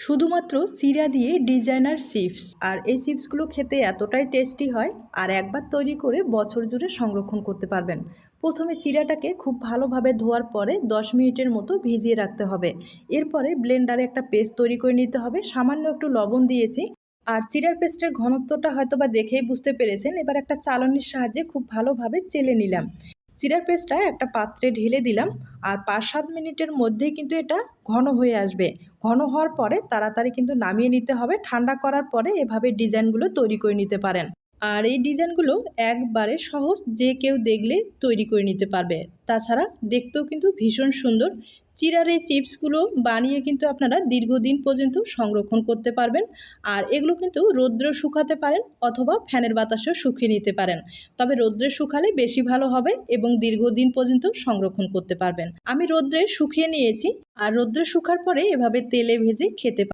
শুধুমাত্র চিড়া দিয়ে ডিজাইনার চিপস। আর এই চিপসগুলো খেতে এতটাই টেস্টি হয়, আর একবার তৈরি করে বছর জুড়ে সংরক্ষণ করতে পারবেন। প্রথমে চিড়াটাকে খুব ভালোভাবে ধোয়ার পরে 10 মিনিটের মতো ভিজিয়ে রাখতে হবে। এরপরে ব্লেন্ডারে একটা পেস্ট তৈরি করে নিতে হবে। সামান্য একটু লবণ দিয়েছি। আর চিড়ার পেস্টের ঘনত্বটা হয়তো বা দেখেই বুঝতে পেরেছেন। এবার একটা চালনির সাহায্যে খুব ভালোভাবে চেলে নিলাম। চিড়ার পেস্টটা একটা পাত্রে ঢেলে দিলাম। আর 5-7 মিনিটের মধ্যেই কিন্তু এটা ঘন হয়ে আসবে। ঘন হওয়ার পরে তাড়াতাড়ি কিন্তু নামিয়ে নিতে হবে। ঠান্ডা করার পরে এভাবে ডিজাইনগুলো তৈরি করে নিতে পারেন। আর এই ডিজাইনগুলো একবারে সহজ, যে কেউ দেখলে তৈরি করে নিতে পারবে। তাছাড়া দেখতেও কিন্তু ভীষণ সুন্দর। চিড়ার এই চিপসগুলো বানিয়ে কিন্তু আপনারা দীর্ঘদিন পর্যন্ত সংরক্ষণ করতে পারবেন। আর এগুলো কিন্তু রৌদ্রে শুকাতে পারেন অথবা ফ্যানের বাতাসেও শুকিয়ে নিতে পারেন। তবে রৌদ্রে শুকালে বেশি ভালো হবে এবং দীর্ঘদিন পর্যন্ত সংরক্ষণ করতে পারবেন। আমি রৌদ্রে শুকিয়ে নিয়েছি। আর রৌদ্রে শুকার পরে এভাবে তেলে ভেজে খেতে